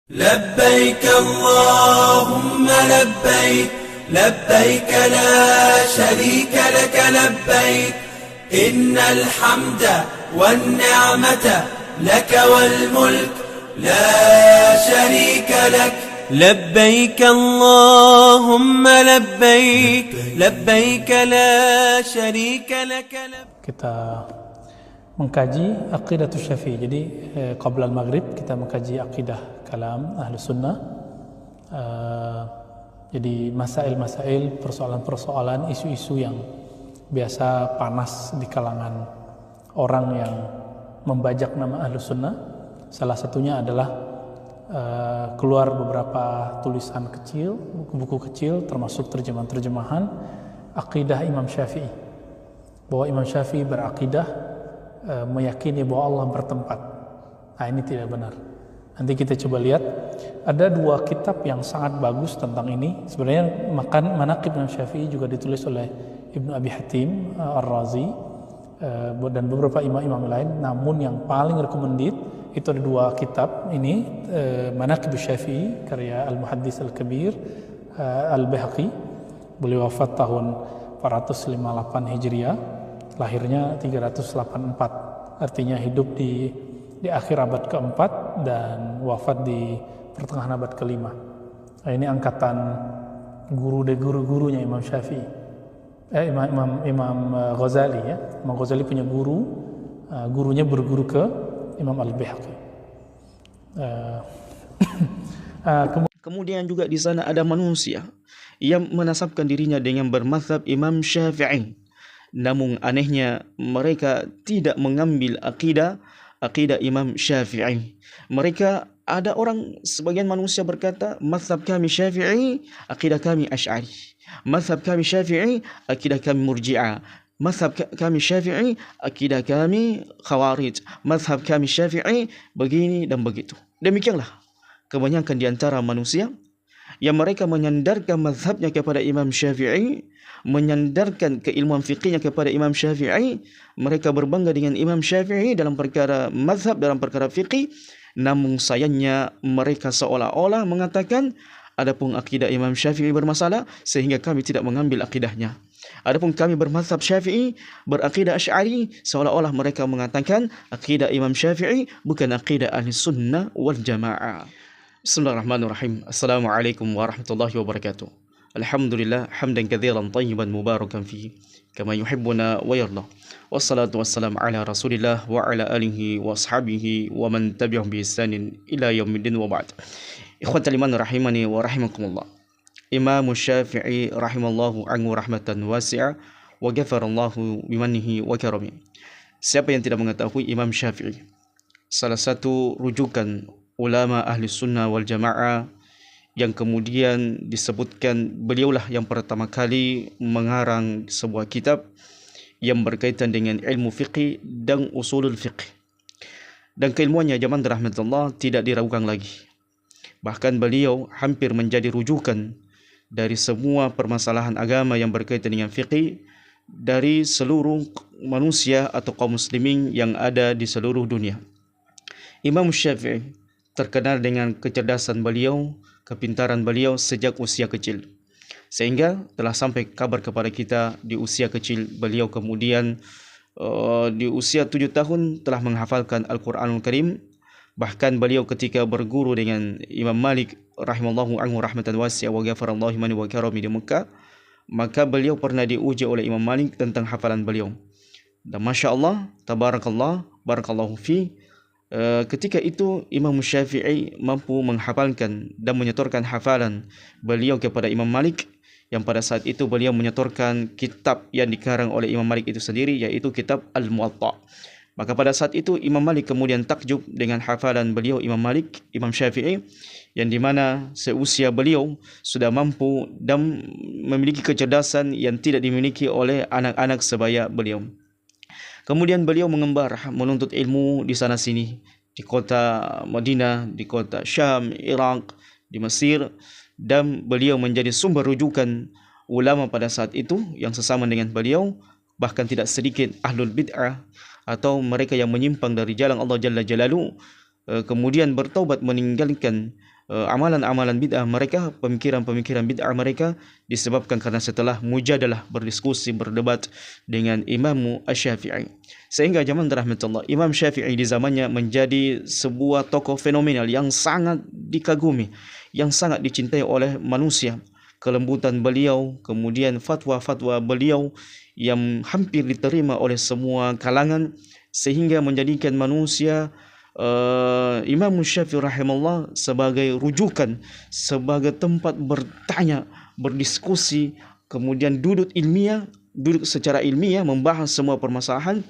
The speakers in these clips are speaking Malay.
لبيك اللهم لبيك لبيك لا شريك لك لبيك إن الحمد والنعمة لك والملك لا شريك لك لبيك اللهم لبيك لبيك لا شريك لك Kita mengkaji aqidatul Syafi'i. Jadi qabla al-maghrib kita mengkaji akidah kalam ahli sunnah. Jadi masail-masail, persoalan-persoalan, isu-isu yang biasa panas di kalangan orang yang membajak nama ahli sunnah. Salah satunya adalah keluar beberapa tulisan kecil, buku-buku kecil, termasuk terjemahan-terjemahan akidah Imam Syafi'i, bahwa Imam Syafi'i berakidah meyakini bahwa Allah bertempat. Nah, ini tidak benar. Nanti kita coba lihat, ada dua kitab yang sangat bagus tentang ini. Sebenarnya Manaqib Imam Syafi'i juga ditulis oleh Ibnu Abi Hatim Ar-Razi dan beberapa imam-imam lain. Namun yang paling recommended itu ada dua kitab ini, Manaqib Syafi'i karya Al-Muhaddis Al-Kabir Al-Baihaqi. Beliau wafat tahun 458 Hijriah, lahirnya 384, artinya hidup di akhir abad keempat dan wafat di pertengahan abad kelima. Nah, ini angkatan guru-gurunya Imam Syafi'i, Imam Ghazali ya. Imam Ghazali punya guru, gurunya berguru ke Imam Al-Baihaqi. Kemudian juga di sana ada manusia yang menasabkan dirinya dengan bermazhab Imam Syafi'i. Namun anehnya mereka tidak mengambil akidah Imam Syafi'i. Mereka ada orang, sebagian manusia berkata, mazhab kami Syafi'i, akidah kami Asy'ari. Mazhab kami Syafi'i, akidah kami Murji'ah. Mazhab kami Syafi'i, akidah kami Khawarij. Mazhab kami Syafi'i, begini dan begitu. Demikianlah kebanyakan di antara manusia yang mereka menyandarkan mazhabnya kepada Imam Syafi'i, menyandarkan keilmuan fiqihnya kepada Imam Syafi'i. Mereka berbangga dengan Imam Syafi'i dalam perkara mazhab, dalam perkara fiqih. Namun sayangnya mereka seolah-olah mengatakan adapun akidah Imam Syafi'i bermasalah sehingga kami tidak mengambil akidahnya. Adapun kami bermazhab Syafi'i, berakidah Asy'ari, seolah-olah mereka mengatakan akidah Imam Syafi'i bukan akidah ahli sunnah wal jamaah. Bismillahirrahmanirrahim. Assalamualaikum warahmatullahi wabarakatuh. Alhamdulillah hamdan katsiran tayyiban mubarakan fihi kama yuhibbuna wa yarda. Wassalatu wassalamu ala Rasulillah wa ala alihi wa ashabihi wa man tabi'ahum bi ihsanin ila yaumiddin wa ba'd. Ikhwatal iman rahimani wa rahimakumullah. Imam Syafi'i rahimallahu anhu rahmatan wasi'ah wa ghafarallahu bimannihi wa karamihi. Siapa yang tidak mengetahui Imam Syafi'i? Salah satu rujukan ulama ahli sunnah wal jamaah yang kemudian disebutkan beliaulah yang pertama kali mengarang sebuah kitab yang berkaitan dengan ilmu fiqih dan usulul fiqh. Dan keilmuannya zaman rahmatullah tidak diragukan lagi. Bahkan beliau hampir menjadi rujukan dari semua permasalahan agama yang berkaitan dengan fiqih dari seluruh manusia atau kaum muslimin yang ada di seluruh dunia. Imam Syafi'i terkenal dengan kecerdasan beliau, kepintaran beliau sejak usia kecil. Sehingga telah sampai kabar kepada kita di usia kecil beliau kemudian di usia 7 tahun telah menghafalkan Al-Quranul Karim. Bahkan beliau ketika berguru dengan Imam Malik rahimallahu anhu rahmatan wasi'ah wa ghafarallahu liman wa karami di Mekah, maka beliau pernah diuji oleh Imam Malik tentang hafalan beliau. Dan Masya Allah, tabarakallah, barakallahu fi, ketika itu Imam Syafi'i mampu menghafalkan dan menyetorkan hafalan beliau kepada Imam Malik, yang pada saat itu beliau menyetorkan kitab yang dikarang oleh Imam Malik itu sendiri, yaitu kitab Al-Muwatta. Maka pada saat itu Imam Malik kemudian takjub dengan hafalan beliau Imam Syafi'i, yang dimana seusia beliau sudah mampu dan memiliki kecerdasan yang tidak dimiliki oleh anak-anak sebaya beliau. Kemudian beliau mengembar menuntut ilmu di sana sini, di kota Madinah, di kota Syam, Irak, di Mesir, dan beliau menjadi sumber rujukan ulama pada saat itu yang sesama dengan beliau. Bahkan tidak sedikit ahlul bid'ah atau mereka yang menyimpang dari jalan Allah Jalla Jalaluhu kemudian bertaubat meninggalkan amalan-amalan bid'ah mereka, pemikiran-pemikiran bid'ah mereka disebabkan karena setelah mujadalah, berdiskusi, berdebat dengan Imam Asy-Syafi'i. Sehingga zaman rahmatullah, Imam Syafi'i di zamannya menjadi sebuah tokoh fenomenal yang sangat dikagumi, yang sangat dicintai oleh manusia. Kelembutan beliau, kemudian fatwa-fatwa beliau yang hampir diterima oleh semua kalangan, sehingga menjadikan manusia Imam Syafi'i rahimahullah sebagai rujukan, sebagai tempat bertanya, berdiskusi, kemudian duduk secara ilmiah membahas semua permasalahan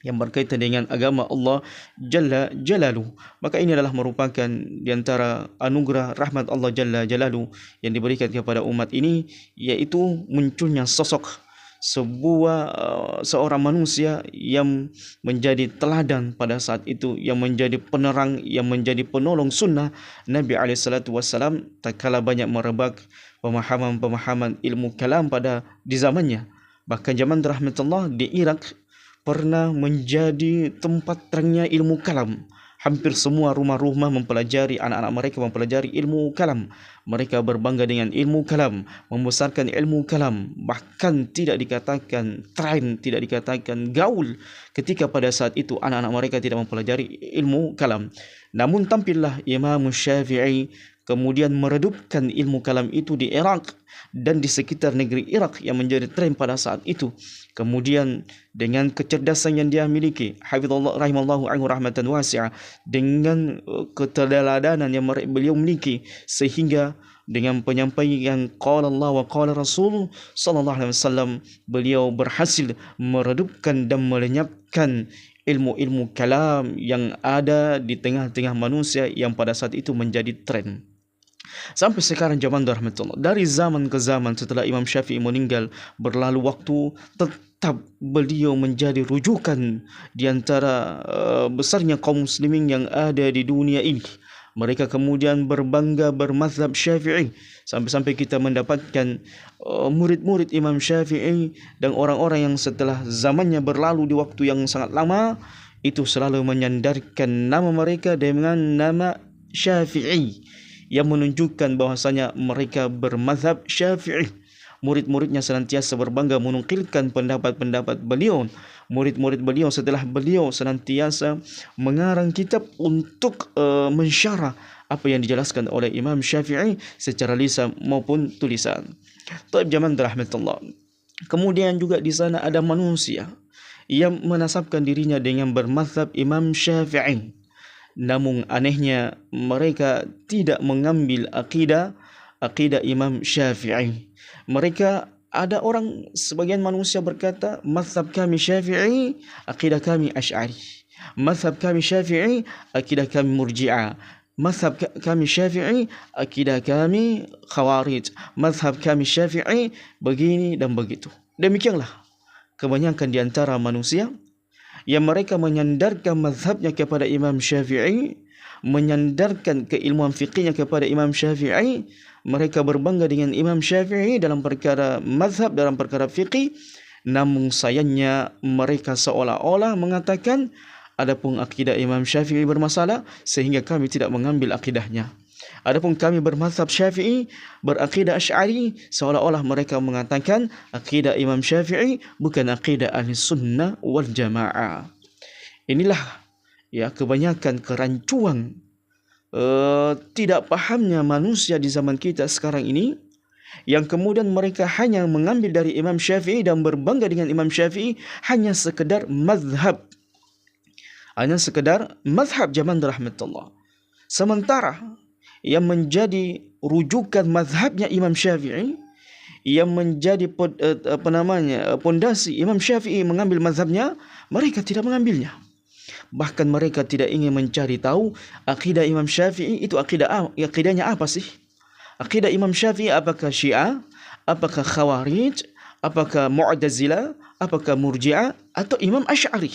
yang berkaitan dengan agama Allah Jalla Jalaluh. Maka ini adalah merupakan di antara anugerah rahmat Allah Jalla Jalaluh yang diberikan kepada umat ini, yaitu munculnya sosok seorang manusia yang menjadi teladan pada saat itu, yang menjadi penerang, yang menjadi penolong sunnah Nabi SAW tatkala banyak merebak pemahaman-pemahaman ilmu kalam di zamannya. Bahkan zaman rahmatullah di Irak pernah menjadi tempat terangnya ilmu kalam. Hampir semua rumah-rumah mempelajari, anak-anak mereka mempelajari ilmu kalam. Mereka berbangga dengan ilmu kalam, membesarkan ilmu kalam. Bahkan tidak dikatakan tren, tidak dikatakan gaul ketika pada saat itu anak-anak mereka tidak mempelajari ilmu kalam. Namun tampillah Imam Syafi'i kemudian meredupkan ilmu kalam itu di Irak dan di sekitar negeri Irak yang menjadi tren pada saat itu. Kemudian dengan kecerdasan yang dia miliki, hafizallahu rahimallahu anhu rahmatan wasi'ah, dengan keteladanan yang beliau miliki, sehingga dengan penyampaian qala Allah wa qala Rasul sallallahu alaihi wasallam, beliau berhasil meredupkan dan melenyapkan ilmu-ilmu kalam yang ada di tengah-tengah manusia yang pada saat itu menjadi tren. Sampai sekarang zaman rahmatullah, dari zaman ke zaman setelah Imam Syafi'i meninggal, berlalu waktu, tetap beliau menjadi rujukan di antara besarnya kaum muslimin yang ada di dunia ini. Mereka kemudian berbangga bermazhab Syafi'i, sampai-sampai kita mendapatkan murid-murid Imam Syafi'i dan orang-orang yang setelah zamannya berlalu di waktu yang sangat lama, itu selalu menyandarkan nama mereka dengan nama Syafi'i, yang menunjukkan bahwasanya mereka bermazhab Syafi'i. Murid-muridnya senantiasa berbangga menukilkan pendapat-pendapat beliau. Murid-murid beliau setelah beliau senantiasa mengarang kitab untuk mensyarah apa yang dijelaskan oleh Imam Syafi'i secara lisan maupun tulisan. Taib zaman rahmatullah. Kemudian juga di sana ada manusia yang menasabkan dirinya dengan bermazhab Imam Syafi'i. Namun anehnya mereka tidak mengambil akidah Imam Syafi'i. Mereka, ada orang, sebagian manusia berkata, mazhab kami Syafi'i, akidah kami Asy'ari. Mazhab kami Syafi'i, akidah kami Murji'ah. Mazhab kami Syafi'i, akidah kami Khawarij. Mazhab kami Syafi'i, begini dan begitu. Demikianlah kebanyakan di antara manusia yang mereka menyandarkan mazhabnya kepada Imam Syafi'i, menyandarkan keilmuan fiqihnya kepada Imam Syafi'i. Mereka berbangga dengan Imam Syafi'i dalam perkara mazhab, dalam perkara fiqih. Namun sayangnya mereka seolah-olah mengatakan adapun akidah Imam Syafi'i bermasalah sehingga kami tidak mengambil akidahnya. Adapun kami bermazhab Syafi'i, berakidah Asy'ari, seolah-olah mereka mengatakan akidah Imam Syafi'i bukan akidah ahli sunnah wal jamaah. Inilah ya kebanyakan kerancuan, tidak pahamnya manusia di zaman kita sekarang ini, yang kemudian mereka hanya mengambil dari Imam Syafi'i dan berbangga dengan Imam Syafi'i hanya sekedar mazhab. Hanya sekedar mazhab zaman rahmatullah. Sementara yang menjadi rujukan mazhabnya Imam Syafi'i, yang menjadi pondasi Imam Syafi'i mengambil mazhabnya, mereka tidak mengambilnya. Bahkan mereka tidak ingin mencari tahu akidah Imam Syafi'i itu akidahnya apa sih? Akidah Imam Syafi'i apakah Syiah, apakah Khawarij, apakah Mu'tazilah, apakah Murji'ah, atau Imam Asy'ari?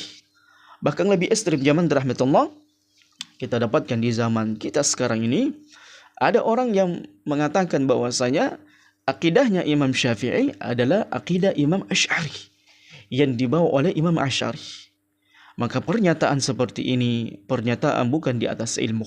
Bahkan lebih ekstrem zaman rahmatullah, kita dapatkan di zaman kita sekarang ini, ada orang yang mengatakan bahwasanya akidahnya Imam Syafi'i adalah akidah Imam Asy'ari yang dibawa oleh Imam Asy'ari. Maka pernyataan seperti ini, pernyataan bukan di atas ilmu,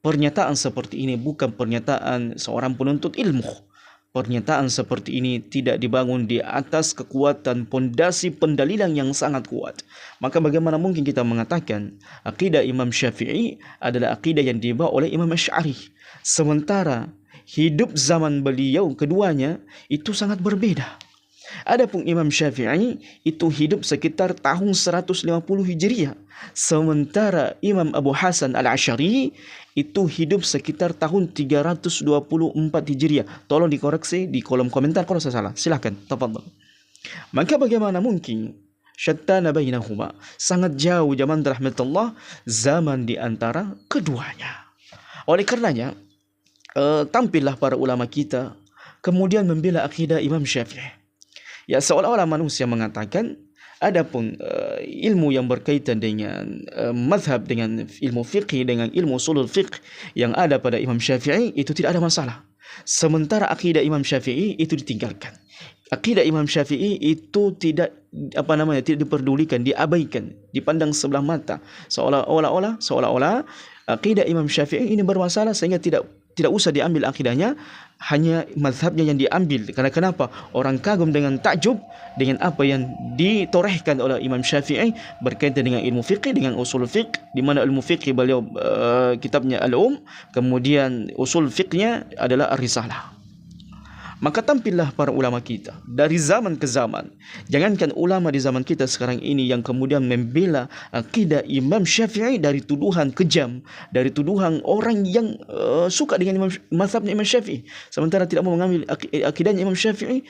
Pernyataan seperti ini bukan pernyataan seorang penuntut ilmu. Pernyataan seperti ini tidak dibangun di atas kekuatan pondasi pendalilan yang sangat kuat. Maka bagaimana mungkin kita mengatakan akidah Imam Syafi'i adalah akidah yang dibawa oleh Imam Asy'ari, sementara hidup zaman beliau keduanya itu sangat berbeda. Adapun Imam Syafi'i itu hidup sekitar tahun 150 Hijriah, sementara Imam Abu Hasan Al-Asy'ari itu hidup sekitar tahun 324 Hijriah. Tolong dikoreksi di kolom komentar kalau saya salah. Silakan, tafadhal. Maka bagaimana mungkin syattana bainahuma, sangat jauh zaman rahmatullah zaman di antara keduanya. Oleh karenanya tampillah para ulama kita kemudian membela akidah Imam Syafi'i. Ya, seolah-olah manusia mengatakan adapun ilmu yang berkaitan dengan mazhab, dengan ilmu fiqh, dengan ilmu usulul fiqh yang ada pada Imam Syafi'i itu tidak ada masalah. Sementara akidah Imam Syafi'i itu ditinggalkan. Akidah Imam Syafi'i itu tidak tidak diperdulikan, diabaikan, dipandang sebelah mata. Seolah-olah akidah Imam Syafi'i ini bermasalah sehingga tidak usah diambil akidahnya, hanya mazhabnya yang diambil. Karena kenapa? Orang kagum dengan takjub dengan apa yang ditorehkan oleh Imam Syafi'i berkaitan dengan ilmu fiqh, dengan usul fiqh, di mana ilmu fiqh beliau kitabnya Al-Um, kemudian usul fiqhnya adalah Ar-Risalah. Maka tampillah para ulama kita dari zaman ke zaman. Jangankan ulama di zaman kita sekarang ini yang kemudian membela akidah Imam Syafi'i dari tuduhan kejam, dari tuduhan orang yang suka dengan mazhabnya Imam Syafi'i, sementara tidak mau mengambil akidahnya Imam Syafi'i.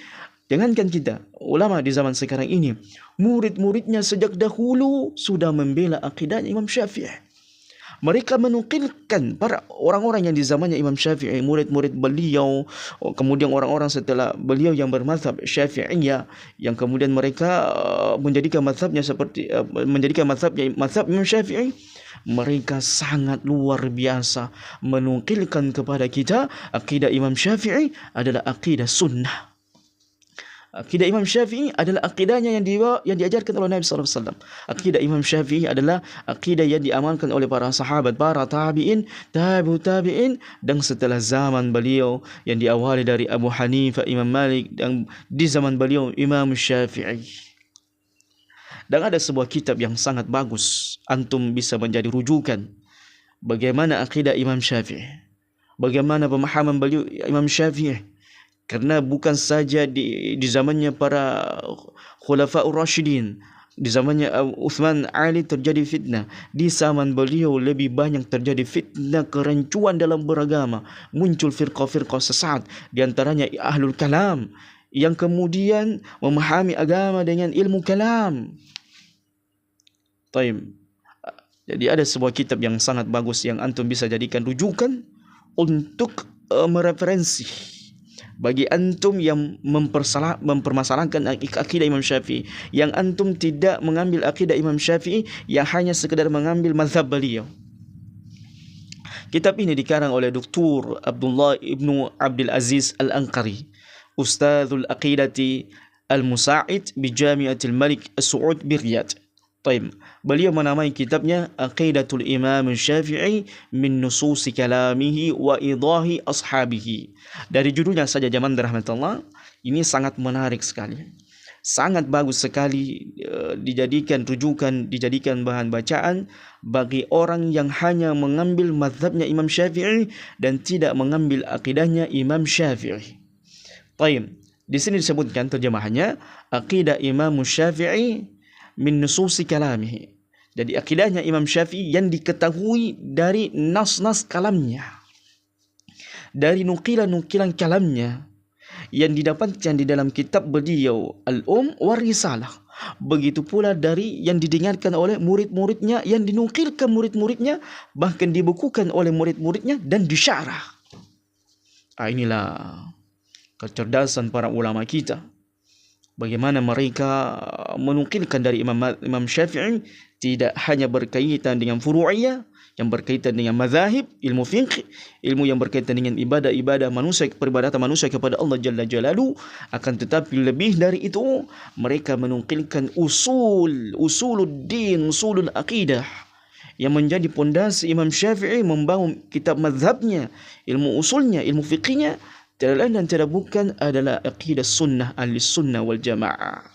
Jangankan kita, ulama di zaman sekarang ini, murid-muridnya sejak dahulu sudah membela akidahnya Imam Syafi'i. Mereka menukilkan para orang-orang yang di zamannya Imam Syafi'i, murid-murid beliau, kemudian orang-orang setelah beliau yang bermazhab Syafi'iyah, yang kemudian mereka menjadikan mazhabnya seperti mazhab Imam Syafi'i. Mereka sangat luar biasa menukilkan kepada kita akidah Imam Syafi'i adalah akidah sunnah. Akidah Imam Syafi'i adalah akidahnya yang diajarkan oleh Nabi sallallahu alaihi wasallam. Akidah Imam Syafi'i adalah akidah yang diamalkan oleh para sahabat, para tabi'in, tabi'in, dan setelah zaman beliau yang diawali dari Abu Hanifah, Imam Malik, dan di zaman beliau Imam Syafi'i. Dan ada sebuah kitab yang sangat bagus, antum bisa menjadi rujukan bagaimana akidah Imam Syafi'i, bagaimana pemahaman beliau Imam Syafi'i. Karena bukan saja di zamannya para Khulafaur Rasyidin, di zamannya Uthman, Ali terjadi fitnah. Di zaman beliau lebih banyak terjadi fitnah, kerancuan dalam beragama. Muncul firqah-firqah sesat, di antaranya Ahlul Kalam, yang kemudian memahami agama dengan ilmu kalam. Jadi ada sebuah kitab yang sangat bagus yang antum bisa jadikan rujukan untuk mereferensi bagi antum yang mempermasalahkan akidah Imam Syafi'i, yang antum tidak mengambil akidah Imam Syafi'i, yang hanya sekedar mengambil mazhab beliau. Kitab ini dikarang oleh Dr. Abdullah ibnu Abdul Aziz Al-Anqari, Ustadzul Aqidati Al-Musa'id bi Jami'atil Malik As-Su'ud bi Riyadh. Beliau menamai kitabnya Aqidatul Imam Syafi'i min nususi kalamihi wa idahi ashabihi. Dari judulnya saja zaman rahmatullah, ini sangat menarik sekali, sangat bagus sekali, dijadikan rujukan, dijadikan bahan bacaan bagi orang yang hanya mengambil mazhabnya Imam Syafi'i dan tidak mengambil akidahnya Imam Syafi'i. Di sini disebutkan terjemahannya Aqidah Imam Syafi'i min nususi kalamihi. Jadi akidahnya Imam Syafi'i yang diketahui dari nas-nas kalamnya, dari nukilan-nukilan kalamnya yang didapatkan di dalam kitab beliau Al-Um wa Risalah. Begitu pula dari yang didengarkan oleh murid-muridnya, yang dinukilkan murid-muridnya, bahkan dibukukan oleh murid-muridnya dan disyarah. Inilah kecerdasan para ulama kita. Bagaimana mereka menukilkan dari Imam Syafi'i tidak hanya berkaitan dengan furu'iyah, yang berkaitan dengan mazahib, ilmu fiqh, ilmu yang berkaitan dengan ibadah-ibadah manusia, peribadatan manusia kepada Allah Jalla Jalaluhu, akan tetapi lebih dari itu mereka menukilkan usuluddin, usulul aqidah, yang menjadi pondasi Imam Syafi'i membangun kitab mazhabnya, ilmu usulnya, ilmu fiqihnya, tiada lain dan tiada bukan adalah akidah sunnah ahli sunnah wal jamaah.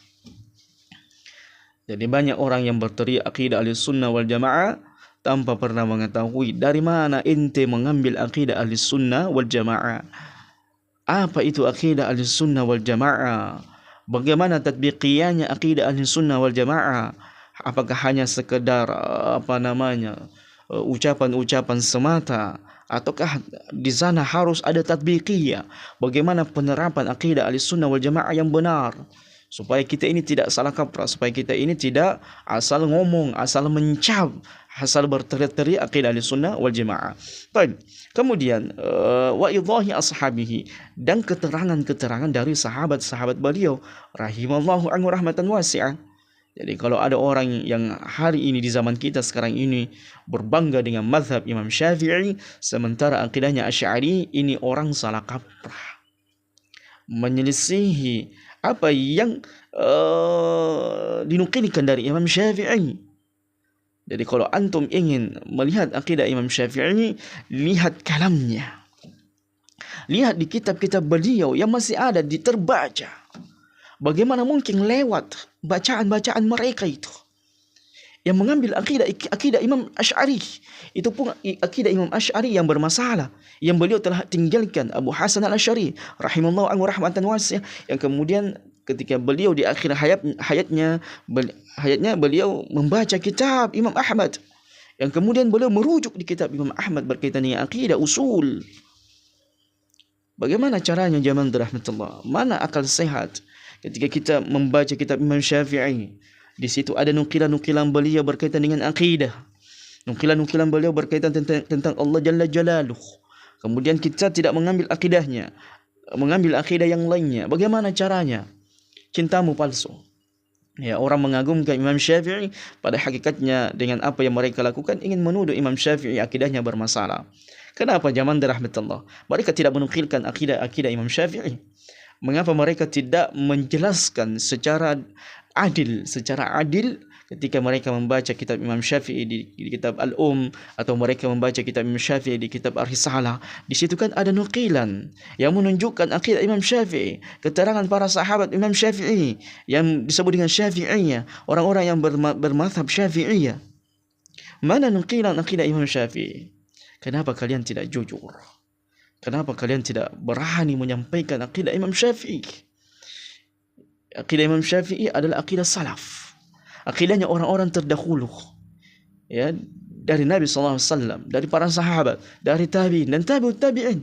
Jadi banyak orang yang berteriak akidah ahli sunnah wal jamaah tanpa pernah mengetahui dari mana ente mengambil akidah ahli sunnah wal jamaah. Apa itu akidah ahli sunnah wal jamaah? Bagaimana tatbiqiyahnya akidah ahli sunnah wal jamaah? Apakah hanya sekedar ucapan-ucapan semata, ataukah di sana harus ada tatbiqiyah? Bagaimana penerapan akidah ahli sunnah wal jamaah yang benar? Supaya kita ini tidak salah kaprah, supaya kita ini tidak asal ngomong, asal mencap, asal berteriak-teriak akidah ahli sunnah wal jamaah. Baik. Kemudian wa idahi ashabihi, dan keterangan-keterangan dari sahabat-sahabat beliau rahimallahu anhu rahmatan wasi'ah. Jadi kalau ada orang yang hari ini di zaman kita sekarang ini berbangga dengan mazhab Imam Syafi'i sementara akidahnya Asy'ari, ini orang salah kaprah, menyelisihi apa yang dinukilkan dari Imam Syafi'i. Jadi kalau antum ingin melihat akidah Imam Syafi'i, lihat kalamnya, lihat di kitab-kitab beliau yang masih ada terbaca. Bagaimana mungkin lewat bacaan-bacaan mereka itu yang mengambil akidah Imam Asy'ari, itu pun akidah Imam Asy'ari yang bermasalah, yang beliau telah tinggalkan Abu Hasan al-Asy'ari rahimallahu anhu rahmatan wasi'ah, yang kemudian ketika beliau di akhir hayatnya beliau membaca kitab Imam Ahmad, yang kemudian beliau merujuk di kitab Imam Ahmad berkaitan dengan akidah usul. Bagaimana caranya zaman rahmatullah? Mana akal sehat ketika kita membaca kitab Imam Syafi'i? Di situ ada nukilan-nukilan beliau berkaitan dengan akidah, nukilan-nukilan beliau berkaitan tentang Allah Jalla Jalaluh. Kemudian kita tidak mengambil akidahnya, mengambil akidah yang lainnya. Bagaimana caranya? Cintamu palsu. Ya, orang mengagumkan Imam Syafi'i, pada hakikatnya dengan apa yang mereka lakukan ingin menuduh Imam Syafi'i akidahnya bermasalah. Kenapa zaman rahmatullah mereka tidak menukilkan akidah Imam Syafi'i? Mengapa mereka tidak menjelaskan secara adil ketika mereka membaca kitab Imam Syafi'i di kitab Al-Um, atau mereka membaca kitab Imam Syafi'i di kitab Ar-Risalah? Di situ kan ada nukilan yang menunjukkan akidah Imam Syafi'i, keterangan para sahabat Imam Syafi'i yang disebut dengan Syafi'iyah, orang-orang yang bermazhab Syafi'iyah. Mana nukilan akidah Imam Syafi'i? Kenapa kalian tidak jujur? Kenapa kalian tidak berani menyampaikan akidah Imam Syafi'i? Akidah Imam Syafi'i adalah akidah salaf, akidahnya orang-orang terdahulu, ya, dari Nabi SAW, dari para sahabat, dari tabi'in dan tabi'ut tabi'in.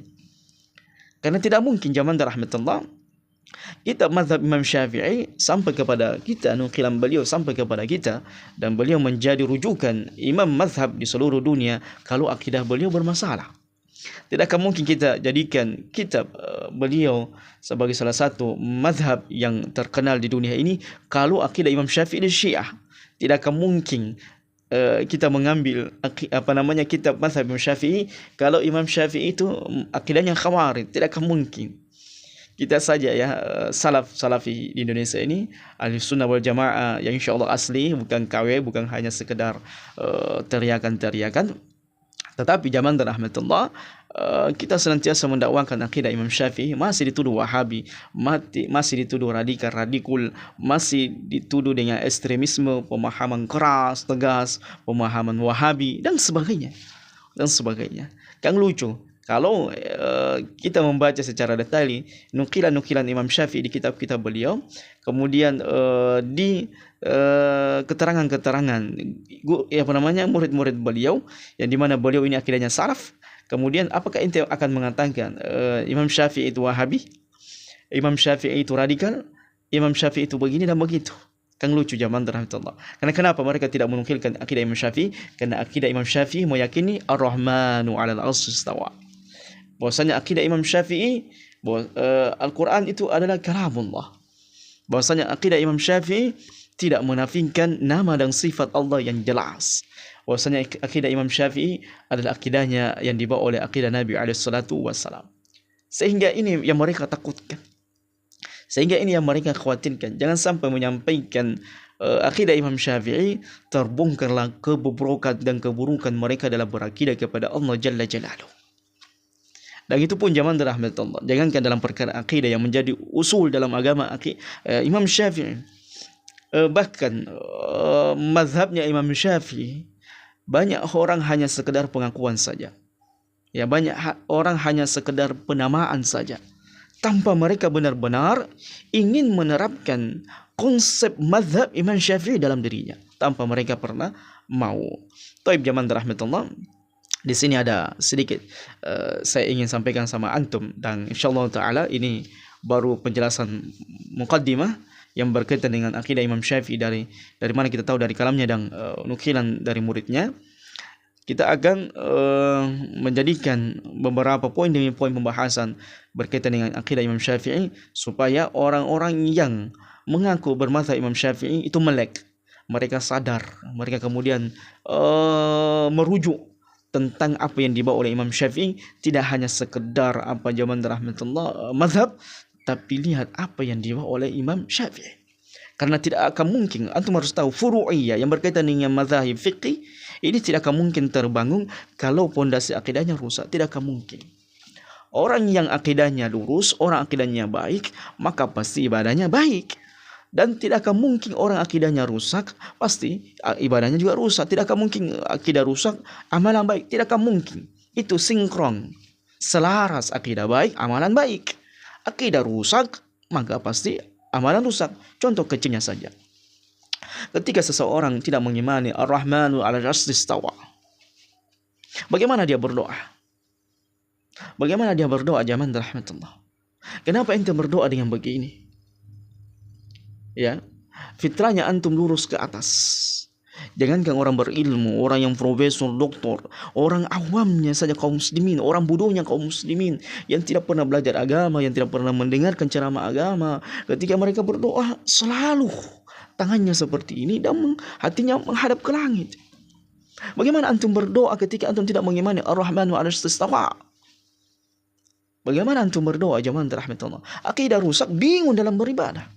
Karena tidak mungkin zaman rahmatullah kitab mazhab Imam Syafi'i sampai kepada kita, nukilan beliau sampai kepada kita, dan beliau menjadi rujukan imam mazhab di seluruh dunia kalau akidah beliau bermasalah. Tidak akan mungkin kita jadikan kitab beliau sebagai salah satu mazhab yang terkenal di dunia ini kalau akidah Imam Syafi'i dan Syiah. Tidak akan mungkin kita mengambil kitab mazhab Imam Syafi'i kalau Imam Syafi'i itu akidahnya Khawarij. Tidak akan mungkin. Kita saja ya, salafi di Indonesia ini, ahli sunnah wal jamaah yang insyaAllah asli, bukan KW, bukan hanya sekedar teriakan-teriakan. Tetapi zaman rahmatullah kita senantiasa mendakwakan akidah Imam Syafi'i, masih dituduh Wahabi, masih dituduh radikal, masih dituduh dengan ekstremisme, pemahaman keras, tegas, pemahaman Wahabi dan sebagainya. Kan lucu kalau kita membaca secara detail nukilan-nukilan Imam Syafi'i di kitab-kitab beliau, kemudian di keterangan-keterangan murid-murid beliau yang dimana beliau ini akidahnya salaf. Kemudian apakah ente akan mengatakan Imam Syafi'i itu Wahabi, Imam Syafi'i itu radikal, Imam Syafi'i itu begini dan begitu? Kan lucu zaman rahmatullah. Karena kenapa mereka tidak menukilkan akidah Imam Syafi'i? Karena akidah Imam Syafi'i meyakini Ar-Rahmanu 'alal 'arsy istawa. Bahwasanya akidah Imam Syafi'i Al-Quran itu adalah kalamullah. Bahwasanya akidah Imam Syafi'i tidak menafikan nama dan sifat Allah yang jelas. Bahwasanya akidah Imam Syafi'i adalah akidahnya yang dibawa oleh akidah Nabi SAW. Sehingga ini yang mereka takutkan, sehingga ini yang mereka khawatirkan. Jangan sampai menyampaikan akidah Imam Syafi'i, terbongkarlah kebobrokan dan keburukan mereka dalam berakidah kepada Allah Jalla Jalaluhu. Dan itu pun zaman rahmat Allah. Jangankan dalam perkara akidah yang menjadi usul dalam agama Imam Syafi'i, bahkan mazhabnya Imam Syafi'i, banyak orang hanya sekedar pengakuan saja. Ya, banyak orang hanya sekedar penamaan saja, tanpa mereka benar-benar ingin menerapkan konsep mazhab Imam Syafi'i dalam dirinya, tanpa mereka pernah mau. Taib zaman rahmat Allah. Di sini ada sedikit saya ingin sampaikan sama antum, dan insyaallah taala ini baru penjelasan muqaddimah yang berkaitan dengan akidah Imam Syafi'i dari mana kita tahu dari kalamnya dan nukilan dari muridnya. Kita akan menjadikan beberapa poin demi poin pembahasan berkaitan dengan akidah Imam Syafi'i, supaya orang-orang yang mengaku bermazhab Imam Syafi'i itu melek, mereka sadar, mereka kemudian merujuk tentang apa yang dibawa oleh Imam Syafi'i, tidak hanya sekedar apa zaman rahmatullah mazhab, tapi lihat apa yang dibawa oleh Imam Syafi'i. Karena tidak akan mungkin, antum harus tahu, furu'iyah yang berkaitan dengan mazhab fiqih ini tidak akan mungkin terbangun kalau pondasi akidahnya rusak. Tidak akan mungkin. Orang yang akidahnya lurus, orang akidahnya baik, maka pasti ibadahnya baik. Dan tidak akan mungkin orang akidahnya rusak, pasti ibadahnya juga rusak. Tidak akan mungkin akidah rusak, amalan baik. Tidak akan mungkin. Itu sinkron, selaras, akidah baik, amalan baik. Akidah rusak, maka pasti amalan rusak. Contoh kecilnya saja. Ketika seseorang tidak mengimani Ar-Rahmanu 'alal 'arsy istawa, bagaimana dia berdoa? Bagaimana dia berdoa zaman rahmatullah? Kenapa ente berdoa dengan begini? Ya, fitrahnya antum lurus ke atas. Jangankan orang berilmu, orang yang profesor, doktor, orang awamnya saja kaum muslimin, orang bodohnya kaum muslimin yang tidak pernah belajar agama, yang tidak pernah mendengarkan ceramah agama, ketika mereka berdoa selalu tangannya seperti ini dan hatinya menghadap ke langit. Bagaimana antum berdoa ketika antum tidak mengimani Ar-Rahmanu 'alal 'arsy istawa? Bagaimana antum berdoa zaman rahmatullah? Akidah rusak, bingung dalam beribadah.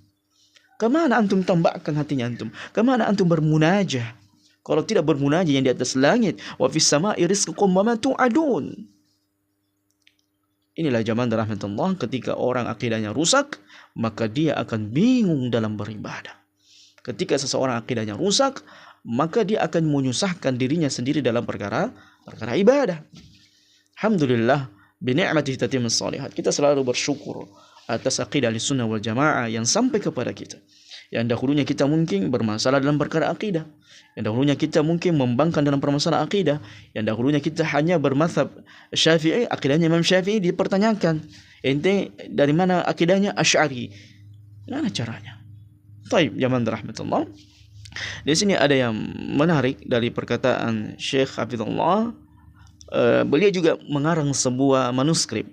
Kemana antum tambahkan hatinya antum? Kemana antum bermunajah? Kalau tidak bermunajah yang di atas langit, wa fis sama'i rizqukum wa ma tu'adun. Inilah zaman rahmatullah, ketika orang akidahnya rusak, maka dia akan bingung dalam beribadah. Ketika seseorang akidahnya rusak, maka dia akan menyusahkan dirinya sendiri dalam perkara ibadah. Alhamdulillah, bi ni'matihi tatimmus shalihat. Kita selalu bersyukur atas akidah Ahlussunnah wal Jamaah yang sampai kepada kita. Yang dahulunya kita mungkin bermasalah dalam perkara akidah, yang dahulunya kita mungkin membangkang dalam permasalahan akidah, yang dahulunya kita hanya bermazhab Syafi'i, akidahnya Imam Syafi'i dipertanyakan. Ente dari mana akidahnya? Asy'ari. Mana caranya? Taib, zaman rahmatullah. Di sini ada yang menarik dari perkataan Syekh Hafizullah. Beliau juga mengarang sebuah manuskrip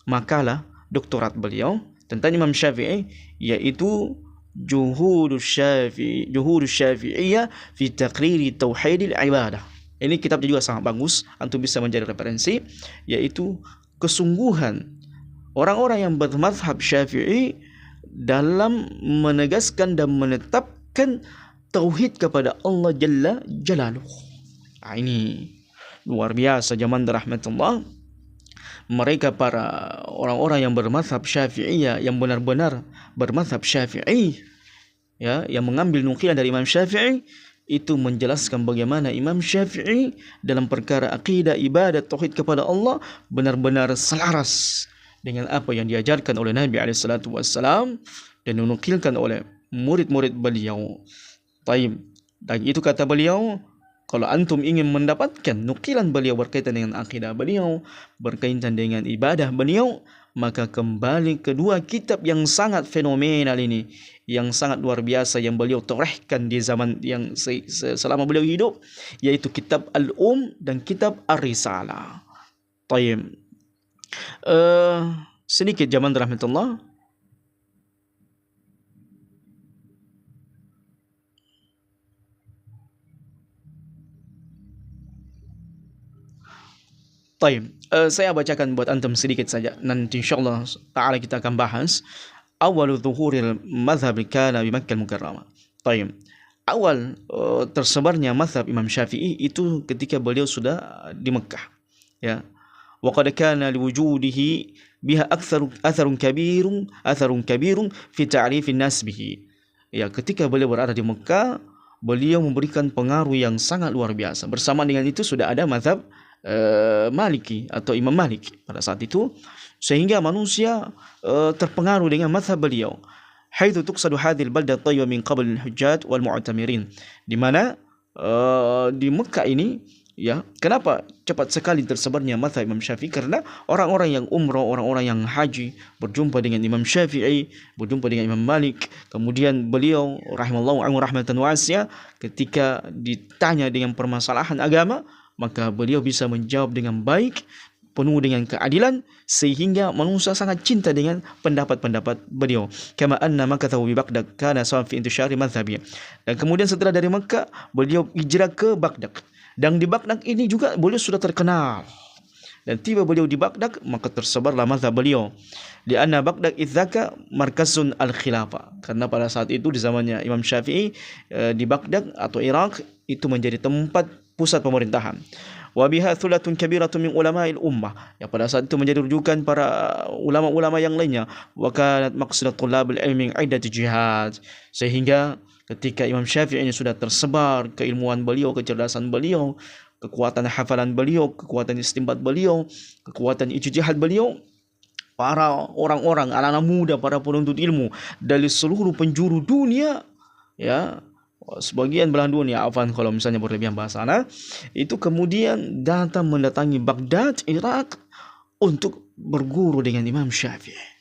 makalah doktorat beliau tentang Imam Syafi'i, yaitu Juhudus Syafi'iyah fi taqriri tauhidil ibadah. Ini kitabnya juga sangat bagus, antum bisa menjadi referensi, yaitu kesungguhan orang-orang yang bermazhab Syafi'i dalam menegaskan dan menetapkan tauhid kepada Allah Jalla Jalaluhu. Ini luar biasa zaman rahmatullah. Mereka para orang-orang yang bermazhab Syafi'iyah, yang benar-benar bermazhab Syafi'i, ya, yang mengambil nukilan dari Imam Syafi'i, itu menjelaskan bagaimana Imam Syafi'i dalam perkara akidah, ibadat, tauhid kepada Allah benar-benar selaras dengan apa yang diajarkan oleh Nabi SAW dan dinukilkan oleh murid-murid beliau. Taib. Dan itu kata beliau, kalau antum ingin mendapatkan nukilan beliau berkaitan dengan akidah beliau, berkaitan dengan ibadah beliau, maka kembali kedua kitab yang sangat fenomenal ini, yang sangat luar biasa, yang beliau torehkan di zaman yang selama beliau hidup, yaitu kitab dan kitab Ar-Risalah. Tayyib. Sedikit zaman rahmatullah. Tayyib. Saya bacakan buat antum sedikit saja. Nanti insyaallah ta'ala kita akan bahas. Awalu zuhuril madhhab kana bi Makkah al-Mukarramah. Tayyib. awal tersebarnya mazhab Imam Syafi'i itu ketika beliau sudah di Mekah, ya. Wa qad kana liwujudihi biha atharun kabirun fi ta'rif an-nas bihi. Ya, ketika beliau berada di Mekah, beliau memberikan pengaruh yang sangat luar biasa. Bersama dengan itu sudah ada mazhab Maliki atau Imam Malik pada saat itu, sehingga manusia terpengaruh dengan mazhab beliau. Haitsu tuqsadu hadhil balda tayyiba min qabl al-hujjat wal mu'tamirin. Di mana di Mekah ini, ya, kenapa cepat sekali tersebarnya mazhab Imam Syafi'i? Karena orang-orang yang umrah, orang-orang yang haji berjumpa dengan Imam Syafi'i, berjumpa dengan Imam Malik. Kemudian beliau rahimallahu anhu rahmatan wasi'ah, ketika ditanya dengan permasalahan agama, maka beliau bisa menjawab dengan baik, penuh dengan keadilan, sehingga manusia sangat cinta dengan pendapat-pendapat beliau. Kama anna makathahu bi Baghdad kana sawan fi intisyari madhhabi. Dan kemudian setelah dari Mekah, beliau hijrah ke Baghdad. Dan di Baghdad ini juga beliau sudah terkenal. Dan tiba beliau di Baghdad, maka tersebarlah mazhab beliau. Di anna Baghdad idzaka markazun al-khilafah. Karena pada saat itu di zamannya Imam Syafi'i, di Baghdad atau Irak itu menjadi tempat pusat pemerintahan. Wa biha thulatun kabiratun min ulama'il ummah. Ya, pada saat itu menjadi rujukan para ulama-ulama yang lainnya. Wa kanat maqsadat thulabul ilmi iddat jihad. Sehingga ketika Imam Syafi'i ini sudah tersebar keilmuan beliau, kecerdasan beliau, kekuatan hafalan beliau, kekuatan istinbat beliau, kekuatan ijtihad beliau, para orang-orang, anak-anak muda, para penuntut ilmu dari seluruh penjuru dunia, ya, sebagian belahan dunia, kalau misalnya berlebihan bahasa itu kemudian datang mendatangi Baghdad, Irak, untuk berguru dengan Imam Syafi'i.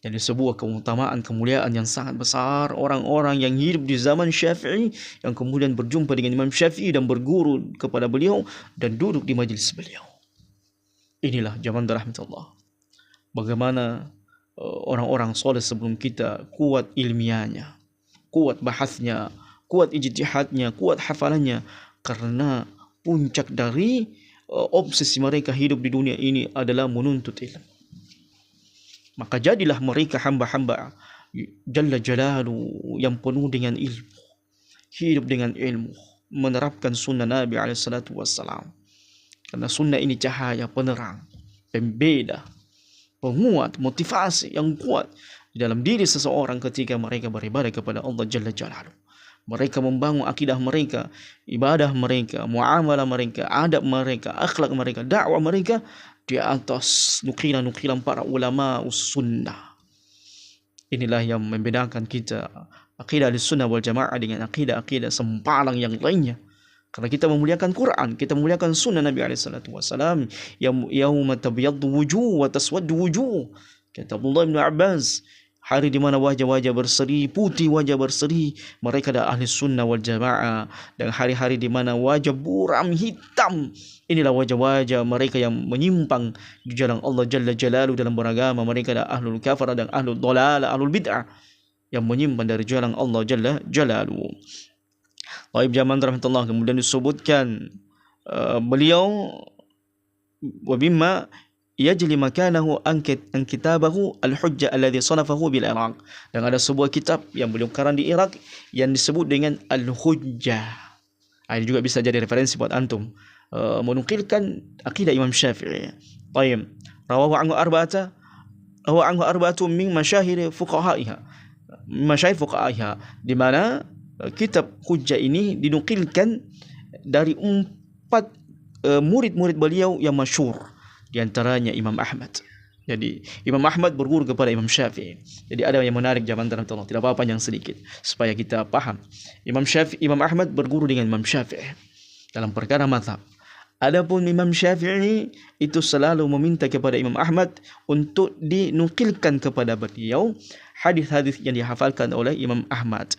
Jadi sebuah keutamaan, kemuliaan yang sangat besar orang-orang yang hidup di zaman Syafi'i, yang kemudian berjumpa dengan Imam Syafi'i dan berguru kepada beliau dan duduk di majelis beliau. Inilah zaman rahmatullah. Bagaimana orang-orang soleh sebelum kita kuat ilmiahnya, kuat bahasnya, kuat ijtihadnya, kuat hafalannya, karena puncak dari obsesi mereka hidup di dunia ini adalah menuntut ilmu. Maka jadilah mereka hamba-hamba Jalla Jalalu yang penuh dengan ilmu, hidup dengan ilmu, menerapkan sunnah Nabi SAW. Karena sunnah ini cahaya, penerang, pembeda, penguat, motivasi yang kuat di dalam diri seseorang ketika mereka beribadah kepada Allah Jalla Jalaluh. Mereka membangun akidah mereka, ibadah mereka, muamalah mereka, adab mereka, akhlak mereka, dakwah mereka di atas nukilan-nukilan para ulama sunnah. Inilah yang membedakan kita akidah sunnah wal jamaah dengan akidah-akidah sempalang yang lainnya. Karena kita memuliakan Quran, kita memuliakan sunnah Nabi SAW. Yauma tabyaddu wujuh wa taswaddu wujuh. Kata Abdullah bin Abbas, hari di mana wajah-wajah berseri, putih wajah berseri, mereka adalah ahli sunnah wal jamaah. Dan hari-hari di mana wajah buram hitam, inilah wajah-wajah mereka yang menyimpang di jalan Allah Jalla Jalaluh dalam beragama. Mereka adalah ahlul kafar dan ahlul dhalalah, ahlul bid'ah, yang menyimpang dari jalan Allah Jalla Jalaluh. Taib zaman rahmatullah, kemudian disebutkan beliau wa bimma yajli makanahu an kitabahu al-hujjah alladhi sanafahu bil Iraq. Dan ada sebuah kitab yang beliau karang di Irak yang disebut dengan al-hujjah. Ini juga bisa jadi referensi buat antum, menukilkan akidah Imam Syafi'i. Taib rawahu anhu arba'atu min masyahir fuqahaiha, di mana kitab hujjah ini dinukilkan dari 4 murid-murid beliau yang masyhur, di antaranya Imam Ahmad. Jadi Imam Ahmad berguru kepada Imam Syafi'i. Jadi ada yang menarik zaman tertentu, tidak apa-apa yang sedikit supaya kita paham. Imam Ahmad berguru dengan Imam Syafi'i dalam perkara mazhab. Adapun Imam Syafi'i itu selalu meminta kepada Imam Ahmad untuk dinukilkan kepada beliau hadis-hadis yang dihafalkan oleh Imam Ahmad.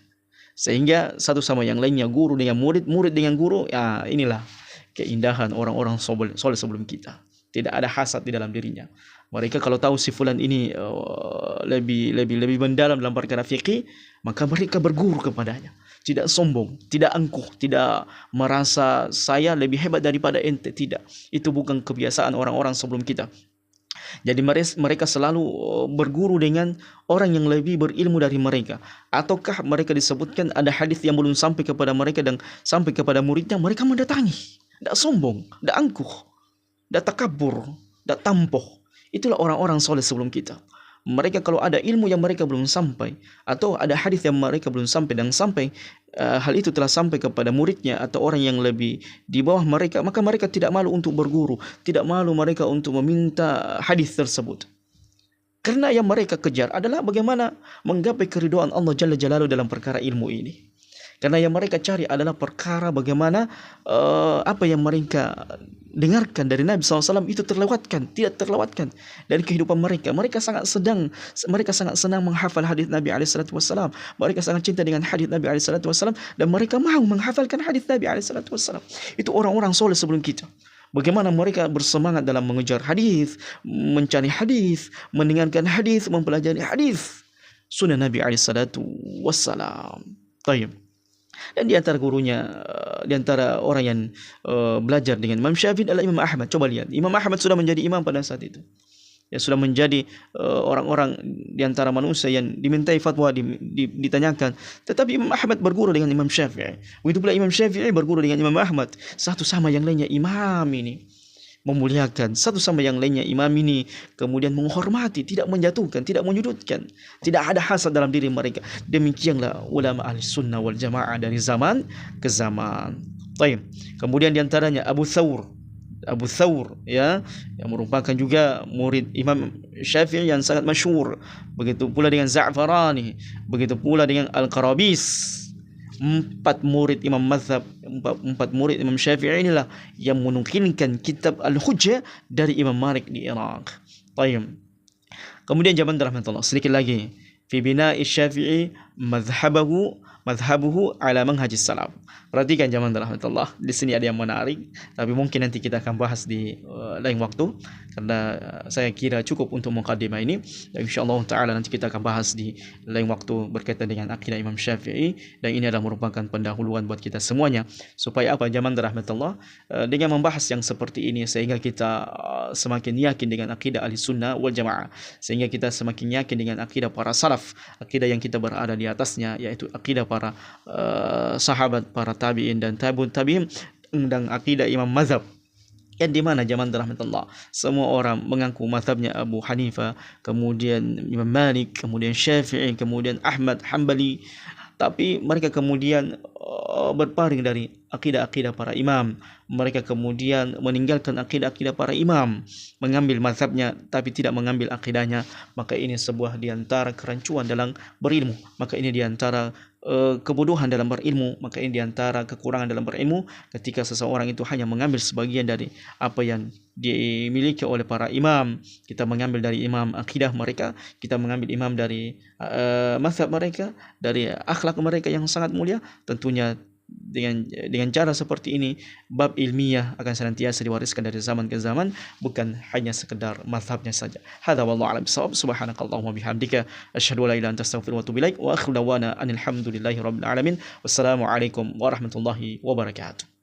Sehingga satu sama yang lainnya, guru dengan murid, murid dengan guru. Ya, inilah keindahan orang-orang soleh sebelum kita. Tidak ada hasad di dalam dirinya. Mereka kalau tahu si fulan ini lebih mendalam dalam perkara fikih, maka mereka berguru kepadanya. Tidak sombong, tidak angkuh, tidak merasa saya lebih hebat daripada ente. Tidak. Itu bukan kebiasaan orang-orang sebelum kita. Jadi mereka selalu berguru dengan orang yang lebih berilmu dari mereka. Ataukah mereka disebutkan ada hadis yang belum sampai kepada mereka dan sampai kepada muridnya, mereka mendatangi. Tidak sombong, tidak angkuh, tidak takabur, tidak tampoh. Itulah orang-orang soleh sebelum kita. Mereka kalau ada ilmu yang mereka belum sampai, atau ada hadis yang mereka belum sampai, dan sampai hal itu telah sampai kepada muridnya atau orang yang lebih di bawah mereka, maka mereka tidak malu untuk berguru, tidak malu mereka untuk meminta hadis tersebut. Karena yang mereka kejar adalah bagaimana menggapai keridhaan Allah Jalla Jalaluhu dalam perkara ilmu ini. Karena yang mereka cari adalah perkara bagaimana apa yang mereka dengarkan dari Nabi SAW itu tidak terlewatkan dari kehidupan mereka. Mereka sangat senang menghafal hadis Nabi SAW. Mereka sangat cinta dengan hadis Nabi SAW dan mereka mahu menghafalkan hadis Nabi SAW. Itu orang-orang soleh sebelum kita. Bagaimana mereka bersemangat dalam mengejar hadis, mencari hadis, mendengarkan hadis, mempelajari hadis sunnah Nabi SAW. Tayyib. Dan di antara gurunya, di antara orang yang belajar dengan Imam Syafi'i adalah Imam Ahmad. Coba lihat, Imam Ahmad sudah menjadi imam pada saat itu. Ya, sudah menjadi orang-orang di antara manusia yang dimintai fatwa, ditanyakan. Tetapi Imam Ahmad berguru dengan Imam Syafi'i. Begitu pula Imam Syafi'i berguru dengan Imam Ahmad. Satu sama yang lainnya imam ini memuliakan, satu sama yang lainnya imam ini kemudian menghormati, tidak menjatuhkan, tidak menyudutkan, tidak ada hasad dalam diri mereka. Demikianlah ulama ahli sunnah wal jamaah dari zaman ke zaman. Baik. Kemudian diantaranya Abu Thawr, ya, yang merupakan juga murid Imam Syafi'i yang sangat masyhur. Begitu pula dengan Za'farani, begitu pula dengan Al-Qarabis. Empat murid Imam Syafi'i inilah yang menukilkan kitab Al-Hujjah dari Imam Malik di Iraq. Baik. Kemudian zaman rahmatullah sedikit lagi. Fi bina'i Syafi'i madhhabuhu ala manhajis salaf. Perhatikan zaman rahmatullah. Di sini ada yang menarik, tapi mungkin nanti kita akan bahas di lain waktu karena saya kira cukup untuk muqaddimah ini. Dan insyaallah taala nanti kita akan bahas di lain waktu berkaitan dengan akidah Imam Syafi'i, dan ini adalah merupakan pendahuluan buat kita semuanya supaya apa, zaman rahmatullah, dengan membahas yang seperti ini sehingga kita semakin yakin dengan akidah ahli sunnah wal jamaah, sehingga kita semakin yakin dengan akidah para salaf, akidah yang kita berada di atasnya, yaitu akidah para sahabat, para tabi'in dan tabi'un tabi'in, dan akidah imam mazhab yang di mana zaman rahmatullah semua orang mengaku mazhabnya Abu Hanifah, kemudian Imam Malik, kemudian Syafi'i, kemudian Ahmad Hanbali, tapi mereka kemudian berpaling dari akidah-akidah para imam. Mereka kemudian meninggalkan akidah-akidah para imam, mengambil mazhabnya tapi tidak mengambil akidahnya. Maka ini sebuah diantara kerancuan dalam berilmu, maka ini diantara kebodohan dalam berilmu, maka ini diantara kekurangan dalam berilmu ketika seseorang itu hanya mengambil sebagian dari apa yang dimiliki oleh para imam. Kita mengambil dari imam akidah mereka, kita mengambil imam dari mazhab mereka, dari akhlak mereka yang sangat mulia. Tentunya dengan cara seperti ini, bab ilmiah akan senantiasa diwariskan dari zaman ke zaman, bukan hanya sekedar mazhabnya saja. Hadza wallahu a'lam bissawab. Subhanakallahumma bihamdika asyhadu an la ilaha illa anta astaghfiruka wa atubu ilaik wa akhiru da'wana alhamdulillahi rabbil alamin. Wassalamu alaikum warahmatullahi wabarakatuh.